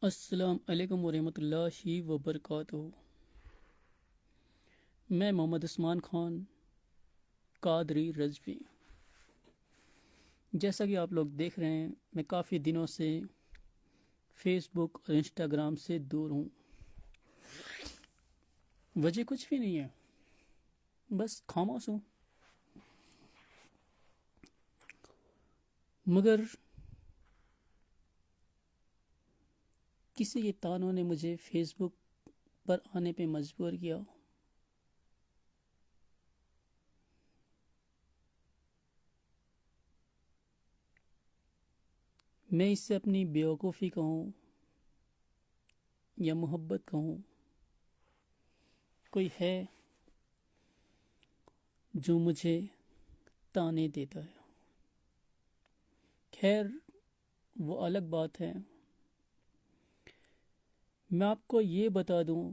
السلام علیکم ورحمۃ اللہ وبرکاتہ۔ میں محمد عثمان خان قادری رضوی۔ جیسا کہ آپ لوگ دیکھ رہے ہیں، میں کافی دنوں سے فیس بک اور انسٹاگرام سے دور ہوں۔ وجہ کچھ بھی نہیں ہے، بس خاموش ہوں۔ مگر کسی کے تانوں نے مجھے فیس بک پر آنے پہ مجبور کیا۔ میں اس سے اپنی بیوقوفی کہوں یا محبت کہوں، کوئی ہے جو مجھے تانے دیتا ہے۔ خیر، وہ الگ بات ہے۔ میں آپ کو یہ بتا دوں،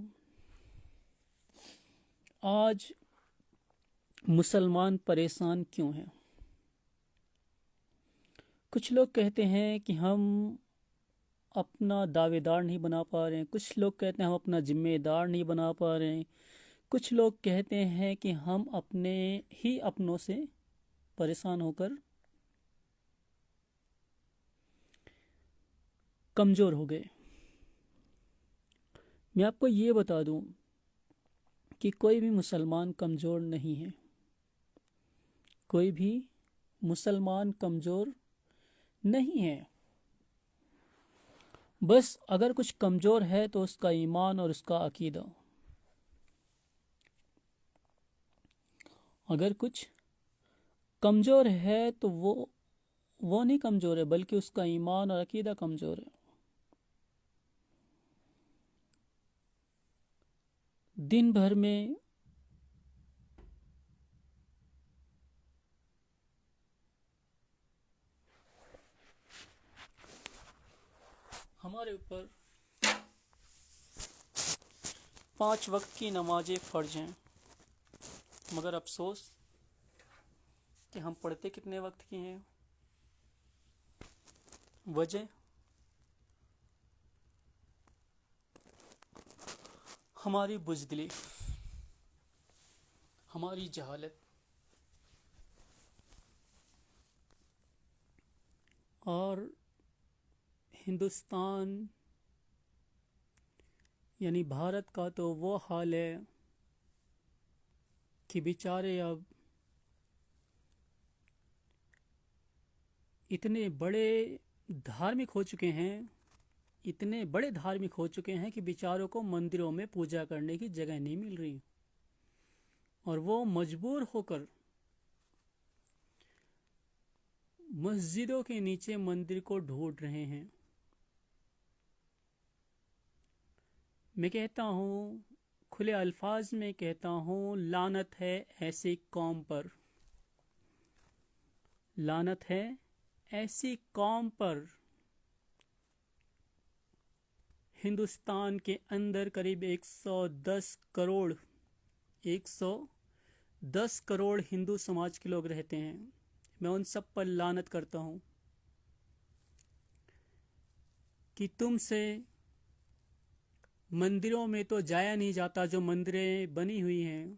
آج مسلمان پریشان کیوں ہیں؟ کچھ لوگ کہتے ہیں کہ ہم اپنا دعوے دار نہیں بنا پا رہے ہیں، کچھ لوگ کہتے ہیں ہم اپنا ذمہ دار نہیں بنا پا رہے ہیں، کچھ لوگ کہتے ہیں کہ ہم اپنے ہی اپنوں سے پریشان ہو کر کمزور ہو گئے۔ میں آپ کو یہ بتا دوں کہ کوئی بھی مسلمان کمزور نہیں ہے، کوئی بھی مسلمان کمزور نہیں ہے۔ بس اگر کچھ کمزور ہے تو اس کا ایمان اور اس کا عقیدہ۔ اگر کچھ کمزور ہے تو وہ نہیں کمزور ہے، بلکہ اس کا ایمان اور عقیدہ کمزور ہے۔ دن بھر میں ہمارے اوپر 5 وقت کی نمازیں فرض ہیں، مگر افسوس کہ ہم پڑھتے کتنے وقت کی ہیں؟ وجہ ہماری بزدلی، ہماری جہالت اور ہندوستان یعنی بھارت کا تو وہ حال ہے کہ بیچارے اب اتنے بڑے دھارمک ہو چکے ہیں، اتنے بڑے دھارمک ہو چکے ہیں کہ بیچاروں کو مندروں میں پوجا کرنے کی جگہ نہیں مل رہی، اور وہ مجبور ہو کر مسجدوں کے نیچے مندر کو ڈھونڈ رہے ہیں۔ میں کہتا ہوں، کھلے الفاظ میں کہتا ہوں، لعنت ہے ایسی قوم پر، لعنت ہے ایسی قوم پر۔ ہندوستان کے اندر قریب 110 کروڑ ہندو سماج کے لوگ رہتے ہیں۔ میں ان سب پر لعنت کرتا ہوں کہ تم سے مندروں میں تو جایا نہیں جاتا جو مندریں بنی ہوئی ہیں،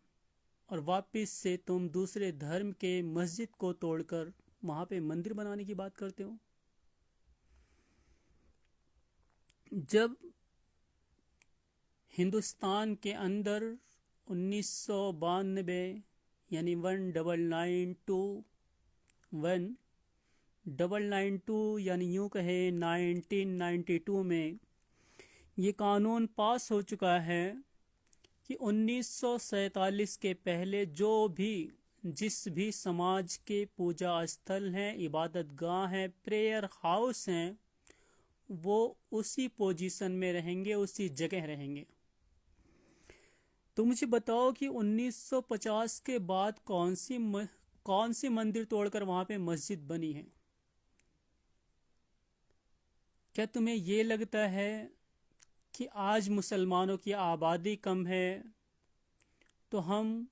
اور واپس سے تم دوسرے دھرم کے مسجد کو توڑ کر وہاں پہ مندر بنانے کی بات کرتے ہو۔ جب ہندوستان کے اندر 1992 یعنی 1992 یعنی یوں کہے 1992 میں یہ قانون پاس ہو چکا ہے کہ 1947 کے پہلے جو بھی جس بھی سماج کے پوجا استھل ہیں، عبادت گاہ ہیں، پریئر ہاؤس ہیں، وہ اسی پوزیشن میں رہیں گے، اسی جگہ رہیں گے۔ تو مجھے بتاؤ کہ 1950 کے بعد کون سی مندر توڑ کر وہاں پہ مسجد بنی ہے؟ کیا تمہیں یہ لگتا ہے کہ آج مسلمانوں کی آبادی کم ہے تو ہم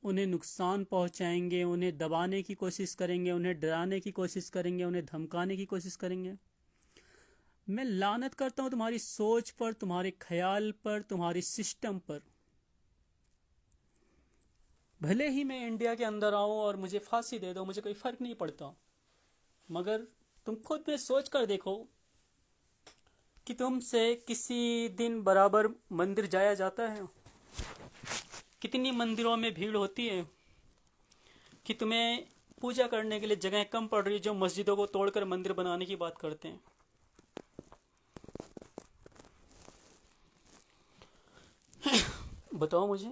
انہیں نقصان پہنچائیں گے، انہیں دبانے کی کوشش کریں گے، انہیں ڈرانے کی کوشش کریں گے، انہیں دھمکانے کی کوشش کریں گے؟ میں لعنت کرتا ہوں تمہاری سوچ پر، تمہارے خیال پر، تمہاری سسٹم پر۔ بھلے ہی میں انڈیا کے اندر آؤں اور مجھے پھانسی دے دو، مجھے کوئی فرق نہیں پڑتا، مگر تم خود میں سوچ کر دیکھو کہ تم سے کسی دن برابر مندر جایا جاتا ہے؟ کتنی مندروں میں بھیڑ ہوتی ہے کہ تمہیں پوجا کرنے کے لیے جگہیں کم پڑ رہی، جو مسجدوں کو توڑ کر مندر بنانے کی بات کرتے ہیں۔ بتاؤ مجھے۔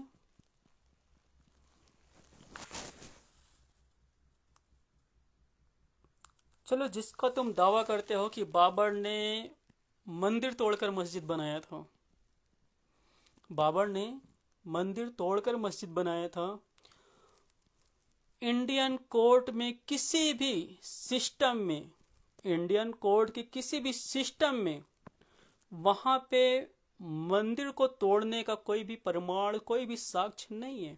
چلو، جس کا تم دعویٰ کرتے ہو کہ بابر نے مندر توڑ کر مسجد بنایا تھا، بابر نے مندر توڑ کر مسجد بنایا تھا، انڈین کورٹ میں کسی بھی سسٹم میں، انڈین کورٹ کے کسی بھی سسٹم میں وہاں پہ مندر کو توڑنے کا کوئی بھی پرماڑ، کوئی بھی ساکش نہیں ہے،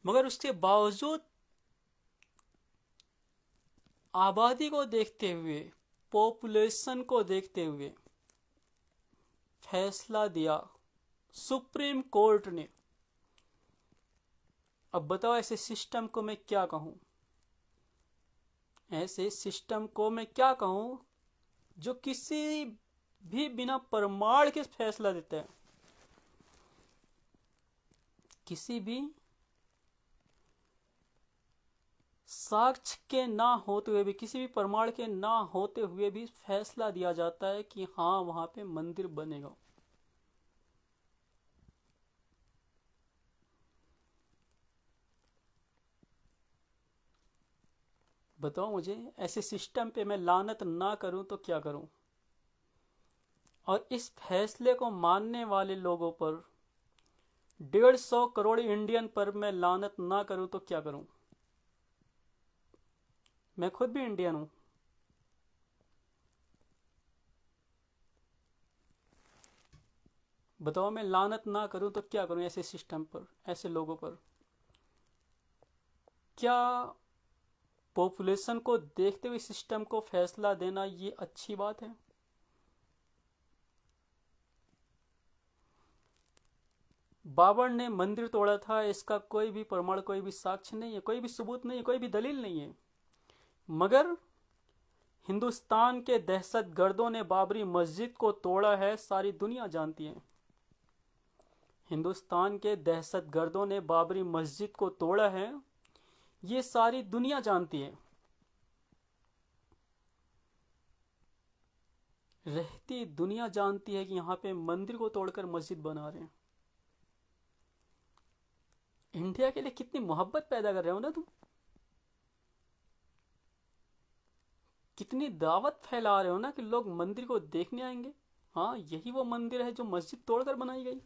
مگر اس کے باوجود آبادی کو دیکھتے ہوئے، پاپولیشن کو دیکھتے ہوئے فیصلہ دیا سپریم کورٹ نے۔ اب بتاؤ ایسے سسٹم کو میں کیا کہوں؟ ایسے سسٹم کو میں کیا کہوں جو کسی بھی بنا پرماڑ کے فیصلہ دیتا ہے، کسی بھی ساکش کے نہ ہوتے ہوئے بھی، کسی بھی پرماڑ کے نہ ہوتے ہوئے بھی فیصلہ دیا جاتا ہے کہ ہاں وہاں پہ مندر بنے گا۔ بتاؤ مجھے، ایسے سسٹم پہ میں لعنت نہ کروں تو کیا کروں؟ اور اس فیصلے کو ماننے والے لوگوں پر، 150 کروڑ انڈین پر میں لعنت نہ کروں تو کیا کروں؟ میں خود بھی انڈین ہوں۔ بتاؤ، میں لعنت نہ کروں تو کیا کروں ایسے سسٹم پر، ایسے لوگوں پر؟ کیا پاپولیشن کو دیکھتے ہوئے سسٹم کو فیصلہ دینا یہ اچھی بات ہے؟ بابر نے مندر توڑا تھا، اس کا کوئی بھی پرماڑ، کوئی بھی ساکش نہیں ہے، کوئی بھی ثبوت نہیں ہے، کوئی بھی دلیل نہیں ہے، مگر ہندوستان کے دہشت گردوں نے بابری مسجد کو توڑا ہے، ساری دنیا جانتی ہے۔ ہندوستان کے دہشت گردوں نے بابری مسجد کو توڑا ہے، یہ ساری دنیا جانتی ہے۔ رہتی دنیا جانتی ہے کہ یہاں پہ مندر کو توڑ کر مسجد بنا رہے ہیں۔ انڈیا کے لیے کتنی محبت پیدا کر رہے ہو نا تم، کتنی دعوت پھیلا رہے ہو نا کہ لوگ مندر کو دیکھنے آئیں گے۔ ہاں، یہی وہ مندر ہے جو مسجد توڑ کر بنائی گئی۔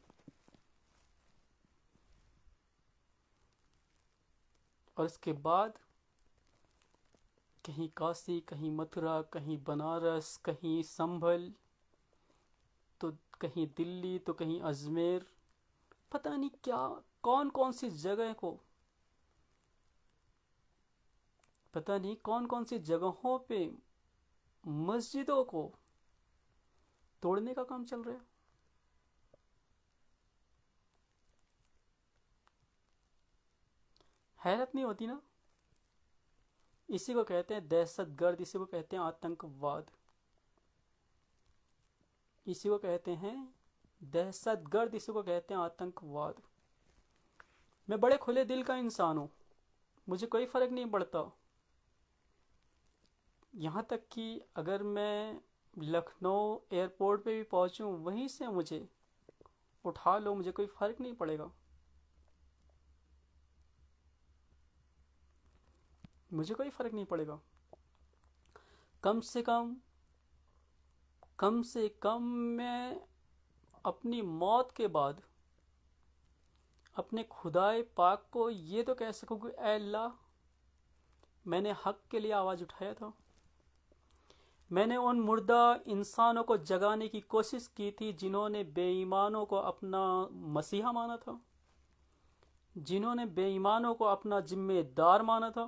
اور اس کے بعد کہیں کاشی، کہیں متھرا، کہیں بنارس، کہیں سنبھل، تو کہیں دلی، تو کہیں اجمیر، پتہ نہیں کیا کون کون سی جگہ کو، پتہ نہیں کون کون سی جگہوں پہ مسجدوں کو توڑنے کا کام چل رہا ہے۔ حیرت نہیں ہوتی نا؟ اسی کو کہتے ہیں دہشت گرد، اسی کو کہتے ہیں آتنک واد، اسی کو کہتے ہیں دہشت گرد، اسی کو کہتے ہیں آتنک واد۔ میں بڑے کھلے دل کا انسان ہوں، مجھے کوئی فرق نہیں پڑتا، یہاں تک کہ اگر میں لکھنؤ ایئرپورٹ پہ بھی پہنچوں، وہیں سے مجھے اٹھا لو، مجھے کوئی فرق نہیں پڑے گا، مجھے کوئی فرق نہیں پڑے گا۔ کم سے کم میں اپنی موت کے بعد اپنے خدائے پاک کو یہ تو کہہ سکوں کہ اے اللہ، میں نے حق کے لیے آواز اٹھایا تھا، میں نے ان مردہ انسانوں کو جگانے کی کوشش کی تھی جنہوں نے بے ایمانوں کو اپنا مسیحا مانا تھا، جنہوں نے بے ایمانوں کو اپنا ذمہ دار مانا تھا،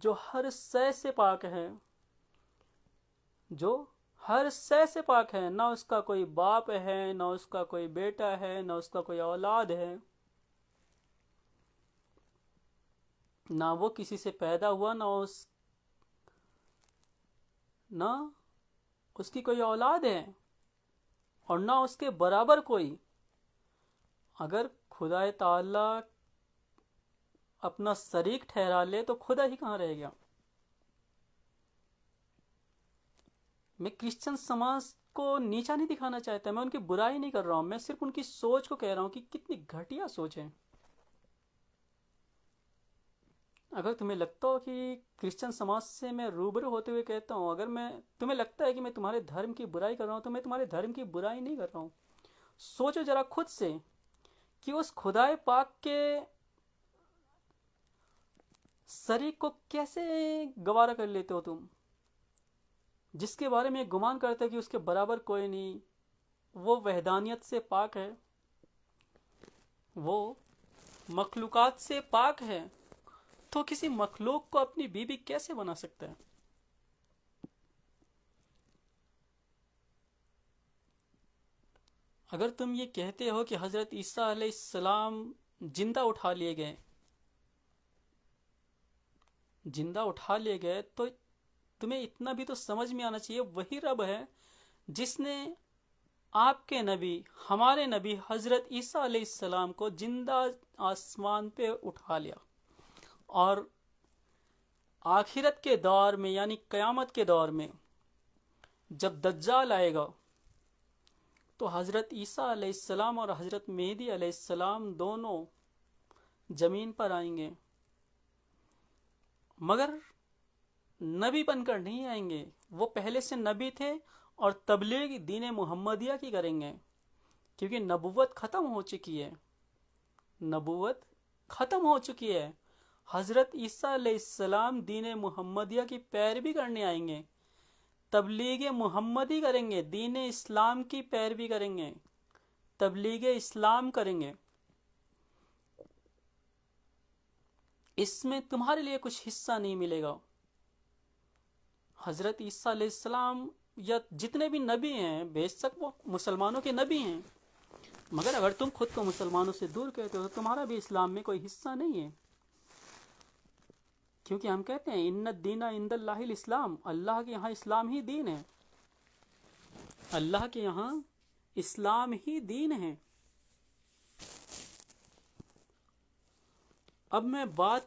جو ہر شے سے پاک ہے، جو ہر شے سے پاک ہے، نہ اس کا کوئی باپ ہے، نہ اس کا کوئی بیٹا ہے، نہ اس کا کوئی اولاد ہے، نہ وہ کسی سے پیدا ہوا، نہ اس کی کوئی اولاد ہے، اور نہ اس کے برابر کوئی۔ اگر خدا تعالی اپنا شریک ٹھہرا لے تو خدا ہی کہاں رہ گیا۔ میں کرسچن سماج کو نیچا نہیں دکھانا چاہتا، میں ان کی برائی نہیں کر رہا ہوں، میں صرف ان کی سوچ کو کہہ رہا ہوں کہ کتنی گھٹیا سوچ ہے۔ اگر تمہیں لگتا ہو کہ کرسچن سماج سے میں روبرو ہوتے ہوئے کہتا ہوں، اگر تمہیں لگتا ہے کہ میں تمہارے دھرم کی برائی کر رہا ہوں، تو میں تمہارے دھرم کی برائی نہیں کر رہا ہوں۔ سوچو ذرا خود سے کہ اس خدائے پاک کے شریک کو کیسے گوارا کر لیتے ہو تم، جس کے بارے میں گمان کرتے کہ اس کے برابر کوئی نہیں، وہ وحدانیت سے پاک ہے، وہ مخلوقات سے پاک ہے، تو کسی مخلوق کو اپنی بیوی کیسے بنا سکتا ہے؟ اگر تم یہ کہتے ہو کہ حضرت عیسیٰ علیہ السلام زندہ اٹھا لیے گئے تو تمہیں اتنا بھی تو سمجھ میں آنا چاہیے، وہی رب ہے جس نے آپ کے نبی، ہمارے نبی حضرت عیسیٰ علیہ السلام کو زندہ آسمان پہ اٹھا لیا، اور آخرت کے دور میں یعنی قیامت کے دور میں جب دجال آئے گا تو حضرت عیسیٰ علیہ السلام اور حضرت مہدی علیہ السلام دونوں زمین پر آئیں گے، مگر نبی بن کر نہیں آئیں گے، وہ پہلے سے نبی تھے اور تبلیغ دین محمدیہ کی کریں گے، کیونکہ نبوت ختم ہو چکی ہے۔ حضرت عیسیٰ علیہ السلام دین محمدیہ کی پیروی کرنے آئیں گے، تبلیغ محمدی کریں گے، دین اسلام کی پیروی کریں گے، تبلیغ اسلام کریں گے۔ اس میں تمہارے لیے کچھ حصہ نہیں ملے گا۔ حضرت عیسیٰ علیہ السلام یا جتنے بھی نبی ہیں، بے شک وہ مسلمانوں کے نبی ہیں، مگر اگر تم خود کو مسلمانوں سے دور کہتے ہو تو تمہارا بھی اسلام میں کوئی حصہ نہیں ہے، کیونکہ ہم کہتے ہیں ان الدین عند اللہ الاسلام، اللہ کے یہاں اسلام ہی دین ہے، اللہ کے یہاں اسلام ہی دین ہے۔ اب میں بات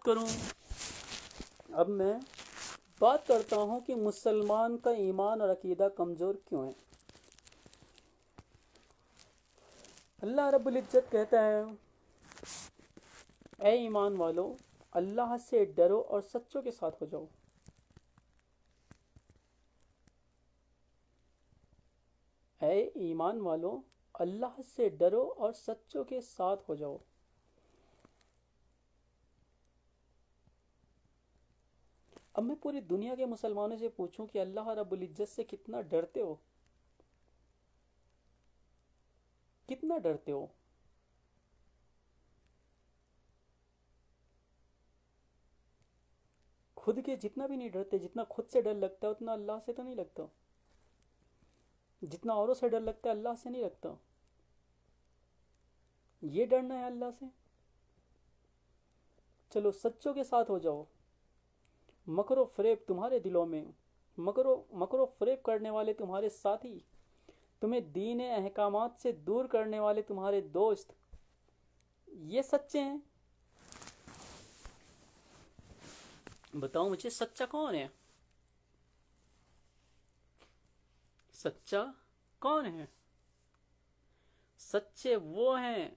کرتا ہوں کہ مسلمان کا ایمان اور عقیدہ کمزور کیوں ہے۔ اللہ رب العزت کہتا ہے، اے ایمان والو، اللہ سے ڈرو اور سچوں کے ساتھ ہو جاؤ۔ اے ایمان والو، اللہ سے ڈرو اور سچوں کے ساتھ ہو جاؤ۔ اب میں پوری دنیا کے مسلمانوں سے پوچھوں کہ اللہ رب العزت سے کتنا ڈرتے ہو؟ کتنا ڈرتے ہو؟ خود کے جتنا بھی نہیں ڈرتے، جتنا خود سے ڈر لگتا ہے اتنا اللہ سے تو نہیں لگتا، جتنا اوروں سے ڈر لگتا ہے اللہ سے نہیں لگتا۔ یہ ڈرنا ہے اللہ سے؟ چلو سچوں کے ساتھ ہو جاؤ۔ مکر و فریب تمہارے دلوں میں، مکر و فریب کرنے والے تمہارے ساتھی، تمہیں دین احکامات سے دور کرنے والے تمہارے دوست، یہ سچے ہیں؟ بتاؤ مجھے سچا کون ہے؟ سچا کون ہے؟ سچے وہ ہیں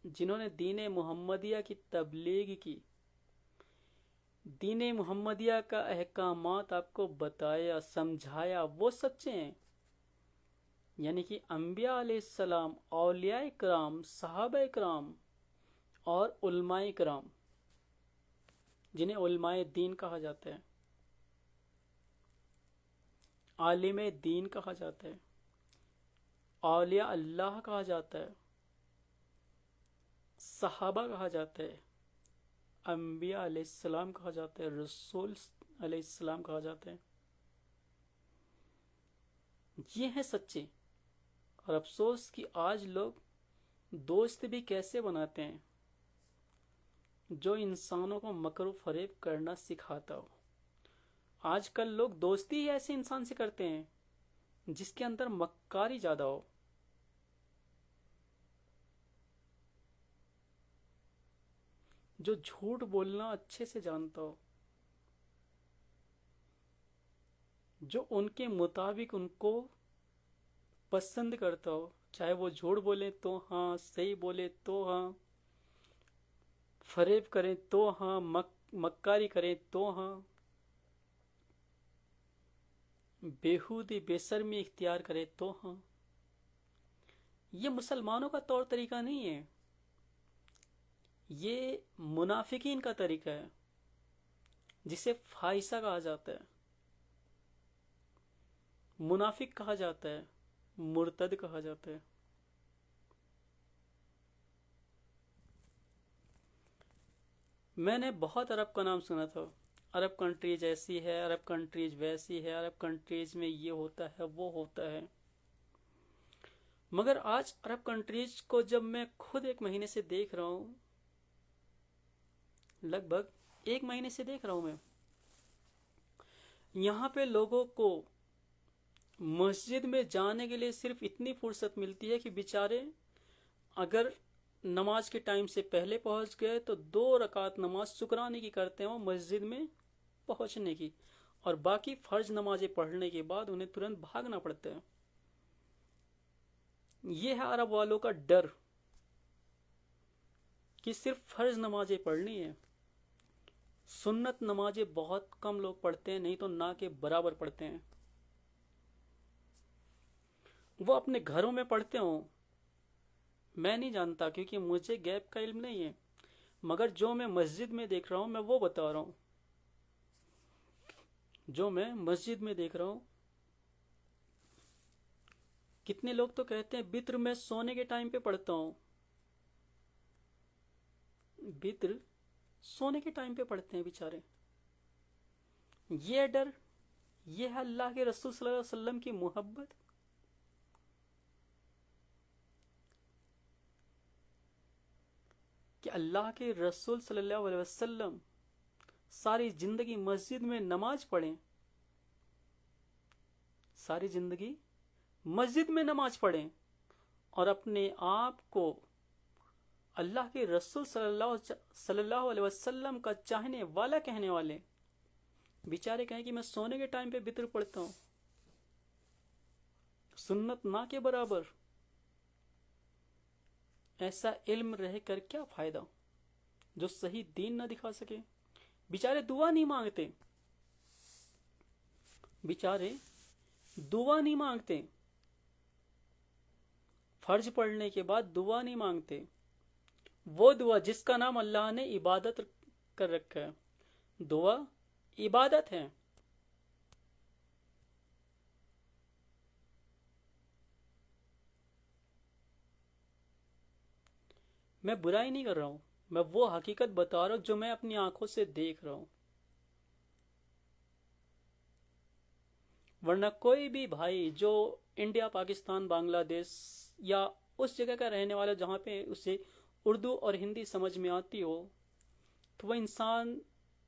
جنہوں نے دین محمدیہ کی تبلیغ کی، دین محمدیہ کا احکامات آپ کو بتایا، سمجھایا، وہ سچے ہیں۔ یعنی کہ انبیاء علیہ السلام، اولیاء کرام، صحابہ کرام اور علماء کرام، جنہیں علماء دین کہا جاتا ہے، عالم دین کہا جاتا ہے، اولیاء اللہ کہا جاتا ہے، صحابہ کہا جاتا ہے، انبیاء علیہ السلام کہا جاتا ہے، رسول علیہ السلام کہا جاتا ہے. یہ ہیں سچے. اور افسوس کہ آج لوگ دوست بھی کیسے بناتے ہیں؟ جو انسانوں کو مکر و فریب کرنا سکھاتا ہو. آج کل لوگ دوستی ہی ایسے انسان سے کرتے ہیں جس کے اندر مکاری زیادہ ہو. جو جھوٹ بولنا اچھے سے جانتا ہو، جو ان کے مطابق ان کو پسند کرتا ہو، چاہے وہ جھوٹ بولے تو ہاں، صحیح بولے تو ہاں، فریب کریں تو ہاں، مکاری کریں تو ہاں، بیہودی بے شرمی اختیار کرے تو ہاں. یہ مسلمانوں کا طور طریقہ نہیں ہے، یہ منافقین کا طریقہ ہے جسے فاحشہ کہا جاتا ہے، منافق کہا جاتا ہے، مرتد کہا جاتا ہے. میں نے بہت عرب کا نام سنا تھا، عرب کنٹریز ایسی ہے، عرب کنٹریز ویسی ہے، عرب کنٹریز میں یہ ہوتا ہے وہ ہوتا ہے. مگر آج عرب کنٹریز کو جب میں خود ایک مہینے سے دیکھ رہا ہوں، لگ بھگ ایک مہینے سے دیکھ رہا ہوں، میں یہاں پہ لوگوں کو مسجد میں جانے کے لیے صرف اتنی فرصت ملتی ہے کہ بیچارے اگر نماز کے ٹائم سے پہلے پہنچ گئے تو 2 رکعت نماز شکرانے کی کرتے ہیں وہ مسجد میں پہنچنے کی، اور باقی فرض نمازیں پڑھنے کے بعد انہیں ترنت بھاگنا پڑتا ہے. یہ ہے عرب والوں کا ڈر کہ صرف فرض نمازیں پڑھنی ہے. سنت نمازیں بہت کم لوگ پڑھتے ہیں، نہیں تو نہ کے برابر پڑھتے ہیں. وہ اپنے گھروں میں پڑھتے ہوں، میں نہیں جانتا کیونکہ مجھے غیب کا علم نہیں ہے، مگر جو میں مسجد میں دیکھ رہا ہوں میں وہ بتا رہا ہوں. جو میں مسجد میں دیکھ رہا ہوں، کتنے لوگ تو کہتے ہیں وتر میں سونے کے ٹائم پہ پڑھتا ہوں. وتر سونے کے ٹائم پہ پڑھتے ہیں بیچارے. یہ ڈر، یہ ہے اللہ کے رسول صلی اللہ علیہ وسلم کی محبت. کہ اللہ کے رسول صلی اللہ علیہ وسلم ساری زندگی مسجد میں نماز پڑھیں، ساری زندگی مسجد میں نماز پڑھیں، اور اپنے آپ کو اللہ کے رسول صلی اللہ علیہ وسلم کا چاہنے والا کہنے والے بیچارے کہیں کہ میں سونے کے ٹائم پہ وتر پڑھتا ہوں. سنت نہ کے برابر. ایسا علم رہ کر کیا فائدہ جو صحیح دین نہ دکھا سکے. بیچارے دعا نہیں مانگتے، بیچارے دعا نہیں مانگتے، فرض پڑھنے کے بعد دعا نہیں مانگتے. وہ دعا جس کا نام اللہ نے عبادت کر رکھا ہے، دعا عبادت ہے. میں برائی نہیں کر رہا ہوں، میں وہ حقیقت بتا رہا ہوں جو میں اپنی آنکھوں سے دیکھ رہا ہوں. ورنہ کوئی بھی بھائی جو انڈیا، پاکستان، بنگلہ دیش یا اس جگہ کا رہنے والا جہاں پہ اسے اردو اور ہندی سمجھ میں آتی ہو، تو وہ انسان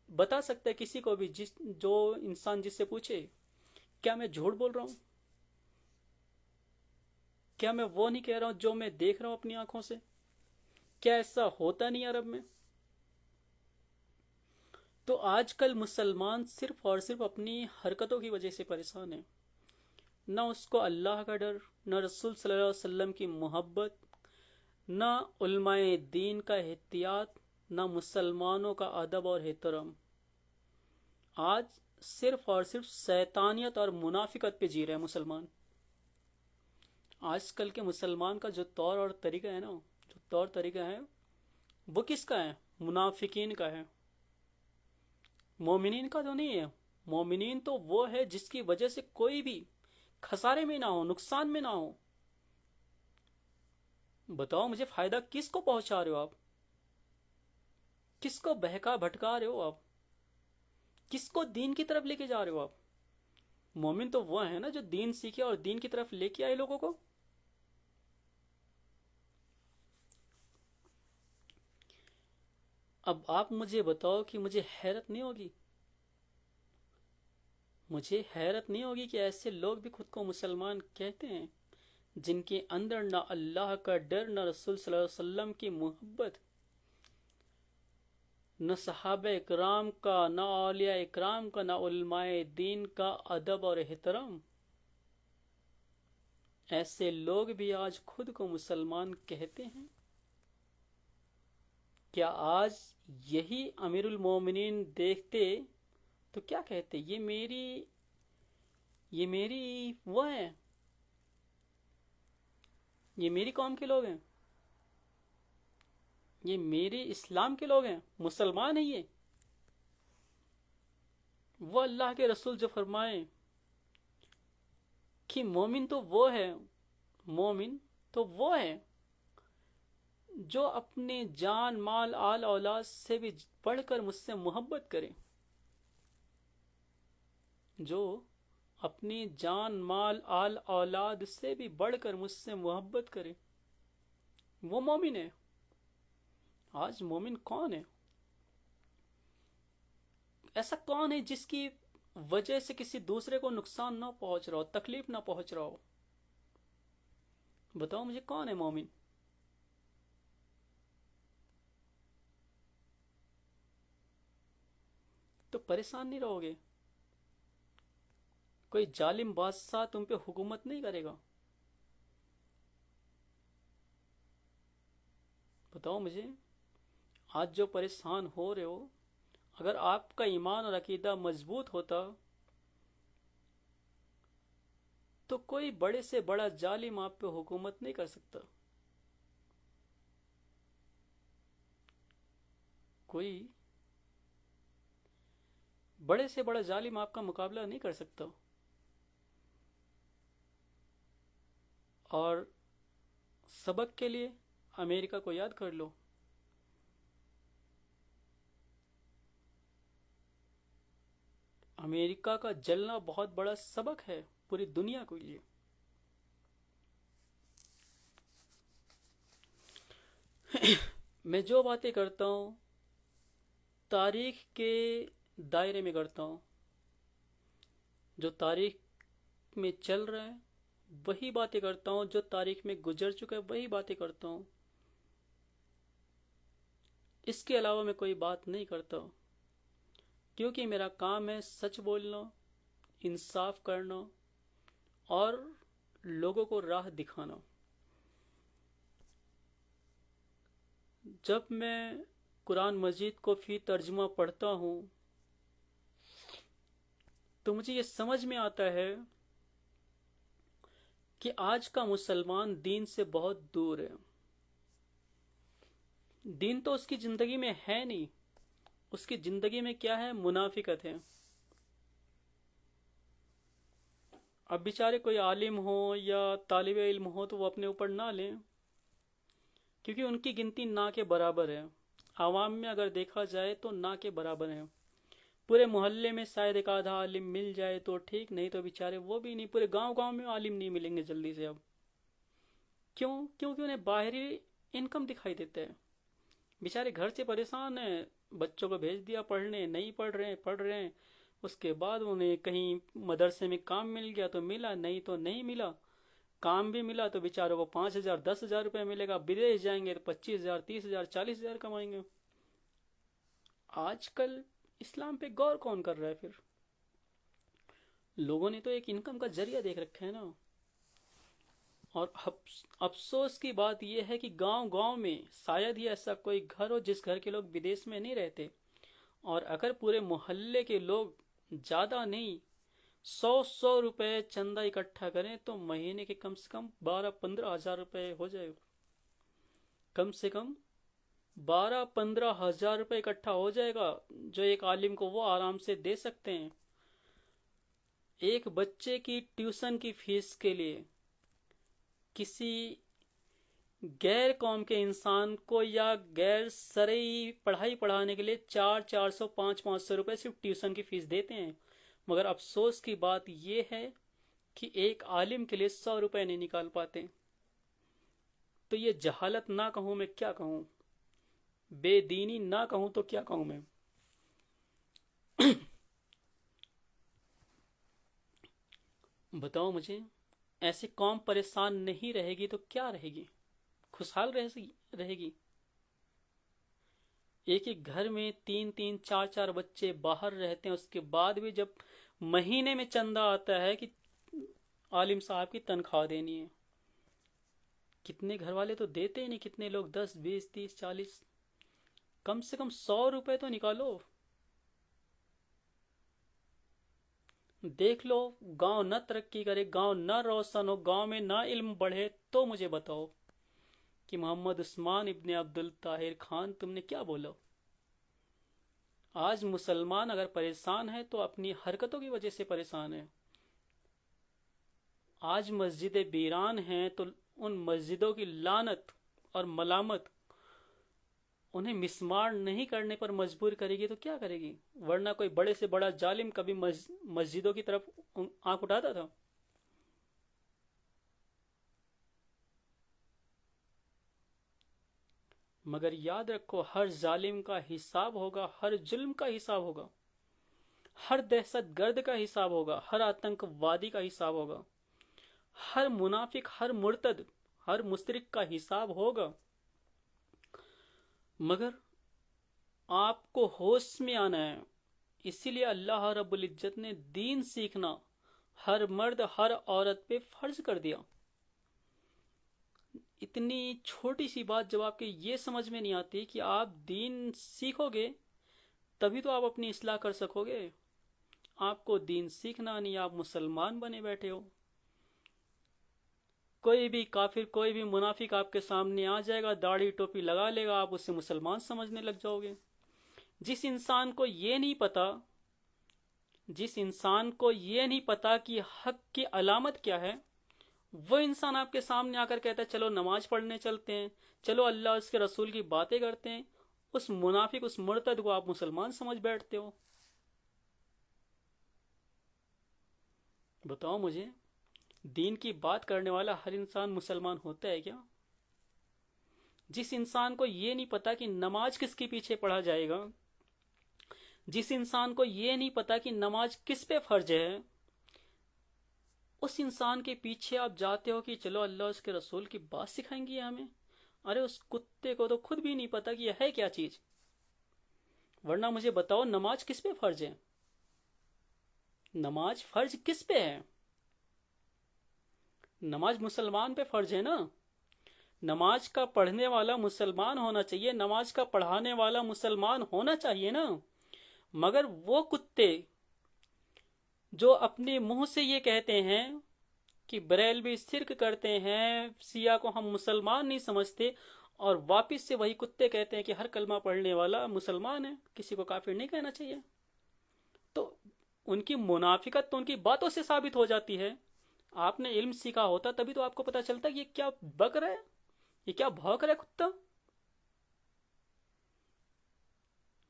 بتا سکتا ہے کسی کو بھی، جو انسان جس سے پوچھے کیا میں جھوٹ بول رہا ہوں، کیا میں وہ نہیں کہہ رہا ہوں جو میں دیکھ رہا ہوں اپنی آنکھوں سے. کیا ایسا ہوتا نہیں عرب میں؟ تو آج کل مسلمان صرف اور صرف اپنی حرکتوں کی وجہ سے پریشان ہیں. نہ اس کو اللہ کا ڈر، نہ رسول صلی اللہ علیہ وسلم کی محبت، نہ علماء دین کا احتیاط، نہ مسلمانوں کا ادب اور احترام. آج صرف اور صرف شیطانیت اور منافقت پہ جی رہے ہیں مسلمان. آج کل کے مسلمان کا جو طور اور طریقہ ہے نا، جو طور طریقہ ہے وہ کس کا ہے؟ منافقین کا ہے، مومنین کا تو نہیں ہے. مومنین تو وہ ہے جس کی وجہ سے کوئی بھی خسارے میں نہ ہو، نقصان میں نہ ہو. بتاؤ مجھے فائدہ کس کو پہنچا رہے ہو آپ؟ کس کو بہکا بھٹکا رہے ہو آپ؟ کس کو دین کی طرف لے کے جا رہے ہو آپ؟ مومن تو وہ ہے نا جو دین سیکھے اور دین کی طرف لے کے آئے لوگوں کو. اب آپ مجھے بتاؤ کہ مجھے حیرت نہیں ہوگی؟ مجھے حیرت نہیں ہوگی کہ ایسے لوگ بھی خود کو مسلمان کہتے ہیں، جن کے اندر نہ اللہ کا ڈر، نہ رسول صلی اللہ علیہ وسلم کی محبت، نہ صحابہ اکرام کا، نہ اولیاء اکرام کا، نہ علماء دین کا ادب اور احترام. ایسے لوگ بھی آج خود کو مسلمان کہتے ہیں. کیا آج یہی امیر المومنین دیکھتے تو کیا کہتے؟ یہ میری وہ ہے، یہ میری قوم کے لوگ ہیں، یہ میرے اسلام کے لوگ ہیں، مسلمان ہیں یہ. وہ اللہ کے رسول جو فرمائے کہ مومن تو وہ ہے، مومن تو وہ ہے جو اپنے جان مال آل اولاد سے بھی بڑھ کر مجھ سے محبت کرے، جو اپنی جان مال آل اولاد سے بھی بڑھ کر مجھ سے محبت کرے، وہ مومن ہے. آج مومن کون ہے؟ ایسا کون ہے جس کی وجہ سے کسی دوسرے کو نقصان نہ پہنچ رہا ہو، تکلیف نہ پہنچ رہا ہو؟ بتاؤ مجھے کون ہے مومن؟ تو پریشان نہیں رہو گے؟ کوئی ظالم بادشاہ تم پہ حکومت نہیں کرے گا؟ بتاؤ مجھے. آج جو پریشان ہو رہے ہو، اگر آپ کا ایمان اور عقیدہ مضبوط ہوتا تو کوئی بڑے سے بڑا ظالم آپ پہ حکومت نہیں کر سکتا. کوئی بڑے سے بڑا ظالم آپ کا مقابلہ نہیں کر سکتا. اور سبق کے لیے امریکہ کو یاد کر لو. امریکہ کا جلنا بہت بڑا سبق ہے پوری دنیا کے لیے. میں جو باتیں کرتا ہوں تاریخ کے دائرے میں کرتا ہوں، جو تاریخ میں چل رہا ہے وہی باتیں کرتا ہوں، جو تاریخ میں گزر چکا ہے وہی باتیں کرتا ہوں. اس کے علاوہ میں کوئی بات نہیں کرتا، کیونکہ میرا کام ہے سچ بولنا، انصاف کرنا اور لوگوں کو راہ دکھانا. جب میں قرآن مجید کو فی ترجمہ پڑھتا ہوں تو مجھے یہ سمجھ میں آتا ہے کہ آج کا مسلمان دین سے بہت دور ہے. دین تو اس کی زندگی میں ہے نہیں، اس کی زندگی میں کیا ہے؟ منافقت ہے. اب بیچارے کوئی عالم ہو یا طالب علم ہو تو وہ اپنے اوپر نہ لیں، کیونکہ ان کی گنتی نہ کے برابر ہے. عوام میں اگر دیکھا جائے تو نہ کے برابر ہے. پورے محلے میں شاید ایک آدھا عالم مل جائے تو ٹھیک، نہیں تو بیچارے وہ بھی نہیں. پورے گاؤں گاؤں میں عالم نہیں ملیں گے جلدی سے. اب کیوں؟ کیونکہ انہیں باہری انکم دکھائی دیتا ہے. بیچارے گھر سے پریشان ہیں، بچوں کو بھیج دیا پڑھنے، نہیں پڑھ رہے ہیں، پڑھ رہے ہیں. اس کے بعد انہیں کہیں مدرسے میں کام مل گیا تو ملا، نہیں تو نہیں ملا. کام بھی ملا تو بیچاروں کو 5,000 10,000 روپے ملے گا. بدیش جائیں گے تو 25,000 30,000 40,000 کمائیں گے. آج کل اسلام پہ غور کون کر رہا ہے پھر؟ لوگوں نے تو ایک انکم کا ذریعہ دیکھ رکھا ہے نا. اور افسوس کی بات یہ ہے کہ گاؤں گاؤں میں شاید ہی ایسا کوئی گھر ہو جس گھر کے لوگ بدیش میں نہیں رہتے. اور اگر پورے محلے کے لوگ زیادہ نہیں 100 روپے چندہ اکٹھا کریں تو مہینے کے کم سے کم 12-15 ہزار روپے ہو جائے. کم سے کم 12-15 ہزار روپے اکٹھا ہو جائے گا، جو ایک عالم کو وہ آرام سے دے سکتے ہیں. ایک بچے کی ٹیوشن کی فیس کے لیے کسی غیر قوم کے انسان کو یا غیر شرعی پڑھائی پڑھانے کے لیے 400 500 روپے صرف ٹیوشن کی فیس دیتے ہیں، مگر افسوس کی بات یہ ہے کہ ایک عالم کے لیے 100 روپے نہیں نکال پاتے۔ تو یہ جہالت نہ کہوں میں کیا کہوں، بے دینی نہ کہوں تو کیا کہوں میں۔ بتاؤ مجھے، ایسی قوم پریشان نہیں رہے گی تو کیا رہے گی؟ خوشحال رہے گی؟ ایک ایک گھر میں 3 3 4 4 بچے باہر رہتے ہیں، اس کے بعد بھی جب مہینے میں چندہ آتا ہے کہ عالم صاحب کی تنخواہ دینی ہے، کتنے گھر والے تو دیتے ہی نہیں، کتنے لوگ 10 20 30 40، کم سے کم 100 روپے تو نکالو۔ دیکھ لو، گاؤں نہ ترقی کرے، گاؤں نہ روشن ہو، گاؤں میں نہ علم بڑھے، تو مجھے بتاؤ کہ محمد عثمان ابن عبد الطاہر خان تم نے کیا بولا؟ آج مسلمان اگر پریشان ہے تو اپنی حرکتوں کی وجہ سے پریشان ہے۔ آج مسجدیں ویران ہیں تو ان مسجدوں کی لعنت اور ملامت انہیں مسمار نہیں کرنے پر مجبور کرے گی تو کیا کرے گی؟ ورنہ کوئی بڑے سے بڑا ظالم کبھی مسجدوں کی طرف آنکھ اٹھاتا تھا؟ مگر یاد رکھو، ہر ظالم کا حساب ہوگا، ہر ظلم کا حساب ہوگا، ہر دہشت گرد کا حساب ہوگا، ہر آتنک وادی کا حساب ہوگا، ہر منافق، ہر مرتد، ہر مشرک کا حساب ہوگا۔ مگر آپ کو ہوش میں آنا ہے، اسی لیے اللہ رب العزت نے دین سیکھنا ہر مرد ہر عورت پہ فرض کر دیا۔ اتنی چھوٹی سی بات جب آپ کے یہ سمجھ میں نہیں آتی کہ آپ دین سیکھو گے تبھی تو آپ اپنی اصلاح کر سکو گے۔ آپ کو دین سیکھنا نہیں، آپ مسلمان بنے بیٹھے ہو۔ کوئی بھی کافر، کوئی بھی منافق آپ کے سامنے آ جائے گا، داڑھی ٹوپی لگا لے گا، آپ اسے مسلمان سمجھنے لگ جاؤ گے۔ جس انسان کو یہ نہیں پتا، جس انسان کو یہ نہیں پتا کہ حق کی علامت کیا ہے، وہ انسان آپ کے سامنے آ کر کہتا ہے چلو نماز پڑھنے چلتے ہیں، چلو اللہ اس کے رسول کی باتیں کرتے ہیں، اس منافق، اس مرتد کو آپ مسلمان سمجھ بیٹھتے ہو۔ بتاؤ مجھے، دین کی بات کرنے والا ہر انسان مسلمان ہوتا ہے کیا؟ جس انسان کو یہ نہیں پتا کہ نماز کس کے پیچھے پڑھا جائے گا، جس انسان کو یہ نہیں پتا کہ نماز کس پہ فرض ہے، اس انسان کے پیچھے آپ جاتے ہو کہ چلو اللہ اس کے رسول کی بات سکھائیں گے ہمیں۔ ارے اس کتے کو تو خود بھی نہیں پتا کہ یہ ہے کیا چیز۔ ورنہ مجھے بتاؤ، نماز کس پہ فرض ہے؟ نماز فرض کس پہ ہے؟ نماز مسلمان پہ فرض ہے نا۔ نماز کا پڑھنے والا مسلمان ہونا چاہیے، نماز کا پڑھانے والا مسلمان ہونا چاہیے نا۔ مگر وہ کتے جو اپنے منہ سے یہ کہتے ہیں کہ بریلوی شرک کرتے ہیں، سیاہ کو ہم مسلمان نہیں سمجھتے، اور واپس سے وہی کتے کہتے ہیں کہ ہر کلمہ پڑھنے والا مسلمان ہے، کسی کو کافر نہیں کہنا چاہیے، تو ان کی منافقت تو ان کی باتوں سے ثابت ہو جاتی ہے۔ آپ نے علم سیکھا ہوتا تبھی تو آپ کو پتا چلتا کہ یہ کیا بک رہا ہے، یہ کیا بھونک رہا ہے کتا۔